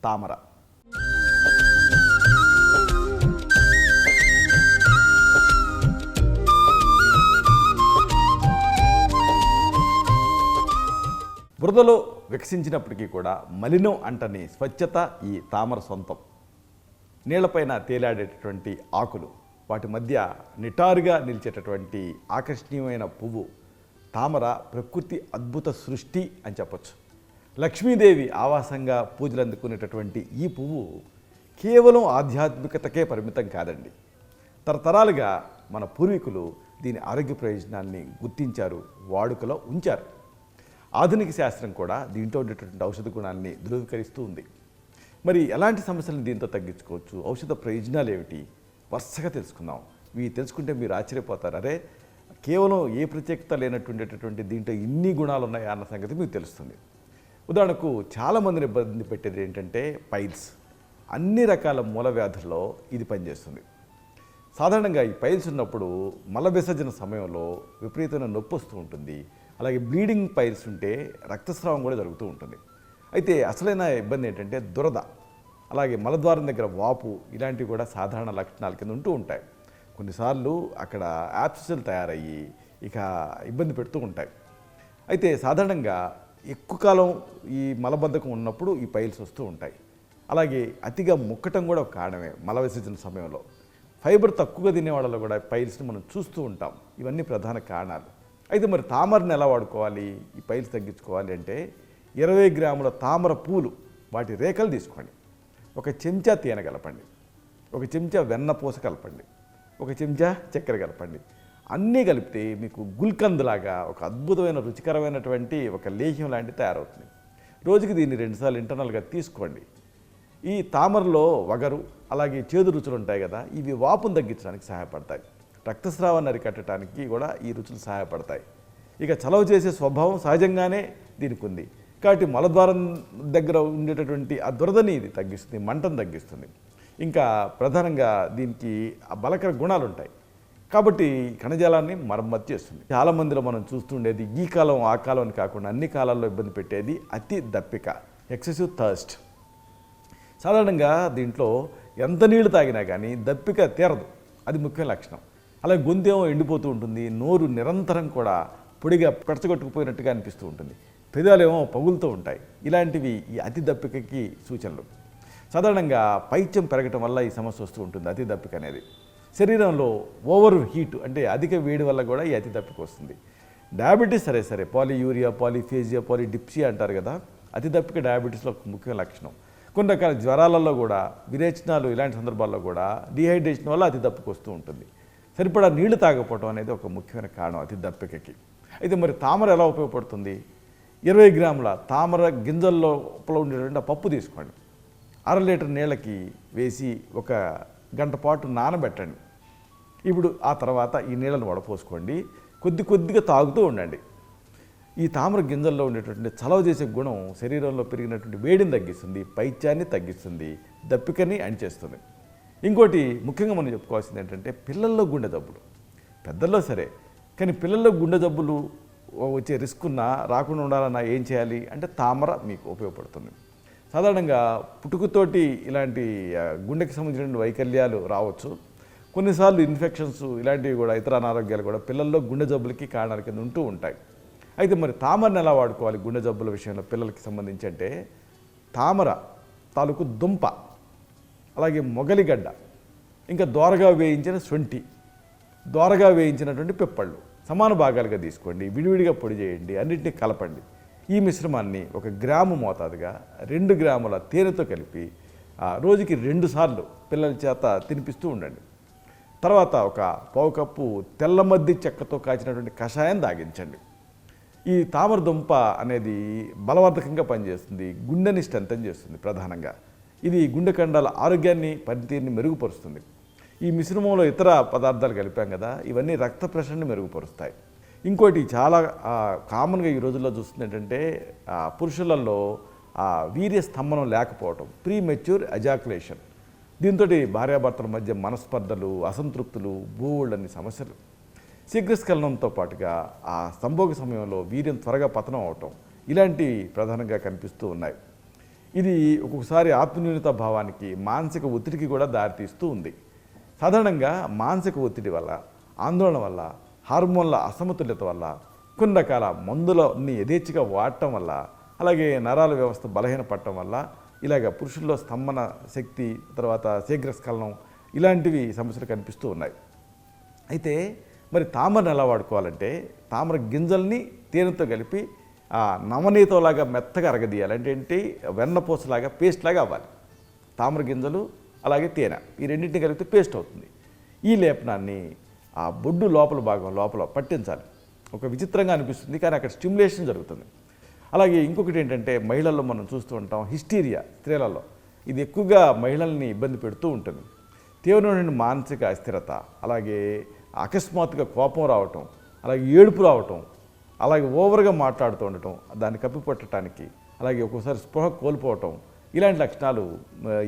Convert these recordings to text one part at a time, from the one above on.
తామర. బురదలో వికసించినప్పటికీ కూడా మలినం అంటని స్వచ్ఛత ఈ తామర సొంతం. నీళ్లపైన తేలాడేటటువంటి ఆకులు, వాటి మధ్య నిటారుగా నిలిచేటటువంటి ఆకర్షణీయమైన పువ్వు. తామర ప్రకృతి అద్భుత సృష్టి అని చెప్పొచ్చు. లక్ష్మీదేవి ఆవాసంగా పూజలు అందుకునేటటువంటి ఈ పువ్వు కేవలం ఆధ్యాత్మికతకే పరిమితం కాదండి. తరతరాలుగా మన పూర్వీకులు దీని ఆరోగ్య ప్రయోజనాన్ని గుర్తించారు, వాడుకలో ఉంచారు. ఆధునిక శాస్త్రం కూడా దీంట్లో ఉండేటటువంటి ఔషధ గుణాన్ని ధృవీకరిస్తూ ఉంది. మరి ఎలాంటి సమస్యలను దీంతో తగ్గించుకోవచ్చు, ఔషధ ప్రయోజనాలు ఏమిటి, వరుసగా తెలుసుకుందాం. ఇవి తెలుసుకుంటే మీరు ఆశ్చర్యపోతారు. అరే, కేవలం ఏ ప్రత్యేకత లేనటువంటి దీంట్లో ఇన్ని గుణాలు ఉన్నాయా అన్న సంగతి మీకు తెలుస్తుంది. ఉదాహరణకు చాలామందిని ఇబ్బంది పెట్టేది ఏంటంటే పైల్స్. అన్ని రకాల మూల వ్యాధుల్లో ఇది పనిచేస్తుంది. సాధారణంగా ఈ పైల్స్ ఉన్నప్పుడు మల విసర్జన సమయంలో విపరీతమైన నొప్పి వస్తూ ఉంటుంది. అలాగే బ్లీడింగ్ పైల్స్ ఉంటే రక్తస్రావం కూడా జరుగుతూ ఉంటుంది. అయితే అసలైన ఇబ్బంది ఏంటంటే దురద, అలాగే మలద్వారం దగ్గర వాపు, ఇలాంటివి కూడా సాధారణ లక్షణాల కింద ఉంటూ ఉంటాయి. కొన్నిసార్లు అక్కడ యాబ్సెస్లు తయారయ్యి ఇక ఇబ్బంది పెడుతూ ఉంటాయి. అయితే సాధారణంగా ఎక్కువ కాలం ఈ మలబద్ధకం ఉన్నప్పుడు ఈ పైల్స్ వస్తూ ఉంటాయి. అలాగే అతిగా ముక్కటం కూడా ఒక కారణమే. మల విసర్జన సమయంలో ఫైబర్ తక్కువగా తినే వాళ్ళలో కూడా పైల్స్ని మనం చూస్తూ ఉంటాం. ఇవన్నీ ప్రధాన కారణాలు. అయితే మరి తామరని ఎలా వాడుకోవాలి, ఈ పైల్స్ తగ్గించుకోవాలి అంటే 20 గ్రాముల తామర పూలు, వాటి రేఖలు తీసుకోండి. 1 చెంచా తేనె కలపండి, 1 చెంచా వెన్నపూస కలపండి, 1 చెంచా చక్కెర కలపండి. అన్నీ కలిపితే మీకు గుల్కంద్ లాగా ఒక అద్భుతమైన రుచికరమైనటువంటి ఒక లేహ్యం లాంటిది తయారవుతుంది. రోజుకి దీన్ని 2 సార్లు ఇంటర్నల్గా తీసుకోండి. ఈ తామరలో వగరు, అలాగే చేదు రుచులు ఉంటాయి కదా, ఇవి వాపును తగ్గించడానికి సహాయపడతాయి. రక్తస్రావాన్ని అరికట్టడానికి కూడా ఈ రుచులు సహాయపడతాయి. ఇక చలవ చేసే స్వభావం సహజంగానే దీనికి ఉంది. కాబట్టి మలద్వారం దగ్గర ఉండేటటువంటి ఆ దురదని ఇది తగ్గిస్తుంది, మంటను తగ్గిస్తుంది. ఇంకా ప్రధానంగా దీనికి ఆ బలకర గుణాలు ఉంటాయి. కాబట్టి కణజాలాన్ని మరమ్మతు చేస్తుంది. చాలామందిలో మనం చూస్తుండేది ఈ కాలం ఆ కాలం అని కాకుండా అన్ని కాలాల్లో ఇబ్బంది పెట్టేది అతి దప్పిక, ఎక్సెసివ్ థర్స్ట్. సాధారణంగా దీంట్లో ఎంత నీళ్లు తాగినా కానీ దప్పిక తీరదు, అది ముఖ్య లక్షణం. అలాగే గొంతేమో ఎండిపోతూ ఉంటుంది, నోరు నిరంతరం కూడా పొడిగా పెడచగొట్టుకుపోయినట్టుగా అనిపిస్తూ ఉంటుంది, పెదాలేమో పగులుతూ ఉంటాయి. ఇలాంటివి ఈ అతి దప్పికకి సూచనలు. సాధారణంగా పైత్యం పెరగటం వల్ల ఈ సమస్య వస్తూ ఉంటుంది. అతి దప్పిక అనేది శరీరంలో ఓవర్ హీట్ అంటే అధిక వేడి వల్ల కూడా ఈ అతి దప్పిక వస్తుంది. డయాబెటీస్ సరే పాలియూరియా, పాలిఫేజియా, పాలిడిప్సియా అంటారు కదా, అతి దప్పిక డయాబెటీస్లో ఒక ముఖ్య లక్షణం. కొన్ని రకాల జ్వరాలలో కూడా, విరేచనాలు, ఇలాంటి సందర్భాల్లో కూడా డిహైడ్రేషన్ వల్ల అతి దప్పిక వస్తూ ఉంటుంది. సరిపడా నీళ్లు తాగకపోవడం అనేది ఒక ముఖ్యమైన కారణం అతి దప్పికకి. అయితే మరి తామర ఎలా ఉపయోగపడుతుంది? 20 గ్రాముల తామర గింజల్లో ఉండేటువంటి పప్పు తీసుకోండి. 1/2 లీటర్ నీళ్ళకి వేసి 1 గంట పాటు నానబెట్టండి. ఇప్పుడు ఆ తర్వాత ఈ నీళ్ళను వడపోసుకోండి, కొద్దిగా తాగుతూ ఉండండి. ఈ తామర గింజల్లో ఉండేటువంటి చలవ చేసే గుణం శరీరంలో పెరిగినటువంటి వేడిని తగ్గిస్తుంది, పైత్యాన్ని తగ్గిస్తుంది, దప్పికని అణిచేస్తుంది. ఇంకోటి ముఖ్యంగా మనం చెప్పుకోవాల్సింది ఏంటంటే పిల్లల్లో గుండె జబ్బులు. పెద్దల్లో సరే, కానీ పిల్లల్లో గుండె జబ్బులు వచ్చే రిస్క్ ఉన్నా, రాకుండా ఉండాలన్నా ఏం చేయాలి అంటే తామర మీకు ఉపయోగపడుతుంది. సాధారణంగా పుట్టుకతోటి ఇలాంటి గుండెకి సంబంధించిన వైకల్యాలు రావచ్చు. కొన్నిసార్లు ఇన్ఫెక్షన్స్, ఇలాంటివి కూడా ఇతర అనారోగ్యాలు కూడా పిల్లల్లో గుండె జబ్బులకి కారణాల కింద ఉంటూ ఉంటాయి. అయితే మరి తామరని ఎలా వాడుకోవాలి గుండె జబ్బుల విషయంలో పిల్లలకి సంబంధించి అంటే తామర తాలూకు దుంప, అలాగే మొగలిగడ్డ, ఇంకా దోరగా వేయించిన శొంఠి, దోరగా వేయించినటువంటి పిప్పళ్ళు సమాన భాగాలుగా తీసుకోండి. విడివిడిగా పొడి చేయండి, అన్నింటినీ కలపండి. ఈ మిశ్రమాన్ని 1 గ్రాము మోతాదుగా 2 గ్రాముల తేనెతో కలిపి రోజుకి 2 సార్లు పిల్లల చేత తినిపిస్తూ ఉండండి. తర్వాత 1 పావు కప్పు తెల్లమద్ది చెక్కతో కాచినటువంటి కషాయం తాగించండి. ఈ తామర దుంప అనేది బలవర్ధకంగా పనిచేస్తుంది, గుండెని స్ట్రెంథెన్ చేస్తుంది. ప్రధానంగా ఇది గుండె కండాల ఆరోగ్యాన్ని, పనితీరుని మెరుగుపరుస్తుంది. ఈ మిశ్రమంలో ఇతర పదార్థాలు కలిపాం కదా, ఇవన్నీ రక్త ప్రెషర్ని మెరుగుపరుస్తాయి. ఇంకోటి చాలా కామన్గా ఈ రోజుల్లో చూస్తుంది ఏంటంటే పురుషులలో వీర్య స్తంభనం లేకపోవటం, ప్రీ మెచ్యూర్ ఎజాకులేషన్. దీంతో భార్యాభర్తల మధ్య మనస్పర్ధలు, అసంతృప్తులు, బోల్డన్ని సమస్యలు. శీఘ్రస్ఖలనంతో పాటుగా ఆ సంభోగ సమయంలో వీర్యం త్వరగా పతనం అవటం, ఇలాంటివి ప్రధానంగా కనిపిస్తూ ఉన్నాయి. ఇది ఒక్కొక్కసారి ఆత్మన్యూనత భావానికి, మానసిక ఒత్తిడికి కూడా దారితీస్తూ ఉంది. సాధారణంగా మానసిక ఒత్తిడి వల్ల, ఆందోళన వల్ల, హార్మోన్ల అసమతుల్యత వల్ల, కొన్ని రకాల మందులని యథేచ్ఛగా వాడటం వల్ల, అలాగే నరాల వ్యవస్థ బలహీనపడటం వల్ల ఇలాగ పురుషుల్లో స్తంభన శక్తి, తర్వాత శీఘ్రస్ఖలనం ఇలాంటివి సమస్యలు కనిపిస్తూ ఉన్నాయి. అయితే మరి తామరని ఎలా వాడుకోవాలంటే, తామర గింజల్ని తేనెతో కలిపి నవనీతంలాగా మెత్తగా అరగదీయాలి. అంటే ఏంటి, వెన్నపూసలాగా పేస్ట్ లాగా అవ్వాలి. తామర గింజలు అలాగే తేనె ఈ రెండింటిని కలిపితే పేస్ట్ అవుతుంది. ఈ లేపనాన్ని ఆ బొడ్డు లోపల భాగం లోపల పట్టించాలి. ఒక విచిత్రంగా అనిపిస్తుంది, కానీ అక్కడ స్టిమ్యులేషన్ జరుగుతుంది. అలాగే ఇంకొకటి ఏంటంటే, మహిళల్లో మనం చూస్తూ ఉంటాం హిస్టీరియా, స్త్రీలలో ఇది ఎక్కువగా మహిళల్ని ఇబ్బంది పెడుతూ ఉంటుంది. తీవ్రమైన మానసిక అస్థిరత, అలాగే అకస్మాత్తుగా కోపం రావటం, అలాగే ఏడుపు రావటం, అలాగే ఓవర్గా మాట్లాడుతూ ఉండటం, దాన్ని కప్పిపట్టడానికి, అలాగే ఒక్కోసారి స్పృహ కోల్పోవటం, ఇలాంటి లక్షణాలు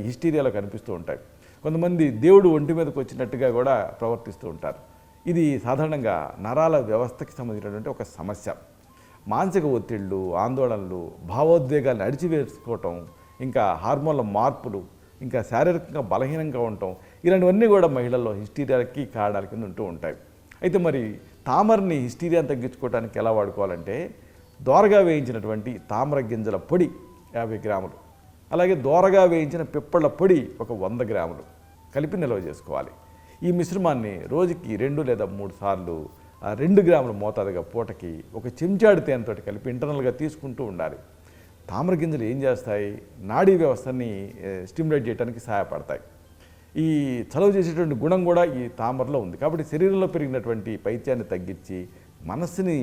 హిస్టీరియాలో కనిపిస్తూ ఉంటాయి. కొంతమంది దేవుడు ఒంటి మీదకి వచ్చినట్టుగా కూడా ప్రవర్తిస్తూ ఉంటారు. ఇది సాధారణంగా నరాల వ్యవస్థకి సంబంధించినటువంటి ఒక సమస్య. మానసిక ఒత్తిళ్ళు, ఆందోళనలు, భావోద్వేగాలను అడిచివేసుకోవటం, ఇంకా హార్మోన్ల మార్పులు, ఇంకా శారీరకంగా బలహీనంగా ఉండటం, ఇలాంటివన్నీ కూడా మహిళల్లో హిస్టీరియాకి కారణాల కింద ఉంటూ ఉంటాయి. అయితే మరి తామరని హిస్టీరియాని తగ్గించుకోవడానికి ఎలా వాడుకోవాలంటే, దోరగా వేయించినటువంటి తామర గింజల పొడి 50 గ్రాములు, అలాగే దోరగా వేయించిన పిప్పళ్ళ పొడి ఒక 100 గ్రాములు కలిపి నిల్వ చేసుకోవాలి. ఈ మిశ్రమాన్ని రోజుకి 2 లేదా 3 సార్లు 2 గ్రాముల మోతాదుగా పూటకి ఒక చెంచాడు తేనెతో కలిపి ఇంటర్నల్గా తీసుకుంటూ ఉండాలి. తామర గింజలు ఏం చేస్తాయి, నాడీ వ్యవస్థని స్టిమ్యులేట్ చేయడానికి సహాయపడతాయి. ఈ చలవ చేసేటువంటి గుణం కూడా ఈ తామరలో ఉంది. కాబట్టి శరీరంలో పెరిగినటువంటి పైత్యాన్ని తగ్గించి మనస్సుని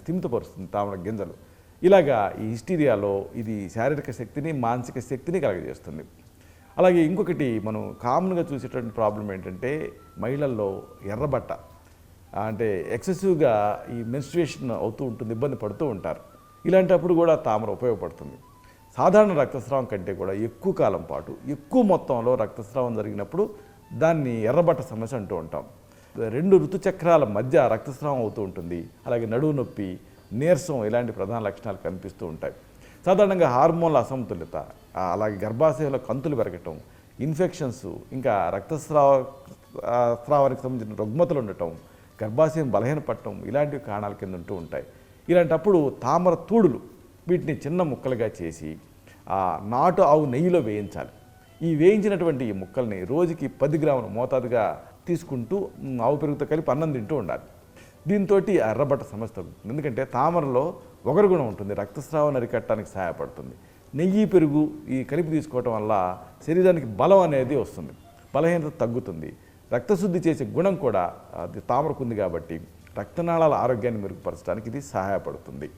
స్థిమితపరుస్తుంది తామర గింజలు. ఇలాగా ఈ హిస్టీరియాలో ఇది శారీరక శక్తిని, మానసిక శక్తిని కలగజేస్తుంది. అలాగే ఇంకొకటి మనం కామన్గా చూసేటువంటి ప్రాబ్లం ఏంటంటే, మహిళల్లో ఎర్రబట్ట, అంటే ఎక్సెసివ్గా ఈ మెన్స్ట్రుయేషన్ అవుతూ ఉంటుంది, ఇబ్బంది పడుతూ ఉంటారు. ఇలాంటప్పుడు కూడా తామర ఉపయోగపడుతుంది. సాధారణ రక్తస్రావం కంటే కూడా ఎక్కువ కాలం పాటు ఎక్కువ మొత్తంలో రక్తస్రావం జరిగినప్పుడు దాన్ని ఎర్రబట్ట సమస్య అంటూ ఉంటాం. 2 ఋతుచక్రాల మధ్య రక్తస్రావం అవుతూ ఉంటుంది. అలాగే నడువు నొప్పి, నీరసం ఇలాంటి ప్రధాన లక్షణాలు కనిపిస్తూ ఉంటాయి. సాధారణంగా హార్మోన్ల అసమతుల్యత, అలాగే గర్భాశయంలో కంతులు పెరగటం, ఇన్ఫెక్షన్స్, ఇంకా రక్తస్రావానికి సంబంధించిన రుగ్మతలు ఉండటం, గర్భాశయం బలహీనపడటం ఇలాంటివి కారణాల కింద ఉంటూ ఉంటాయి. ఇలాంటప్పుడు తామర తూడులు వీటిని చిన్న ముక్కలుగా చేసి నాటు ఆవు నెయ్యిలో వేయించాలి. ఈ వేయించినటువంటి ఈ ముక్కల్ని రోజుకి 10 గ్రాముల మోతాదుగా తీసుకుంటూ ఆవు పెరుగుతో కలిపి అన్నం తింటూ ఉండాలి. దీంతో ఎర్రబట్ట సమస్య తగ్గుతుంది. ఎందుకంటే తామరలో ఒగరు గుణం ఉంటుంది, రక్తస్రావం అరికట్టడానికి సహాయపడుతుంది. నెయ్యి, పెరుగు ఈ కలిపి తీసుకోవటం వల్ల శరీరానికి బలం అనేది వస్తుంది, బలహీనత తగ్గుతుంది. రక్తశుద్ధి చేసే గుణం కూడా తామరకు ఉంది కాబట్టి రక్తనాళాల ఆరోగ్యాన్ని మెరుగుపరచడానికి ఇది సహాయపడుతుంది.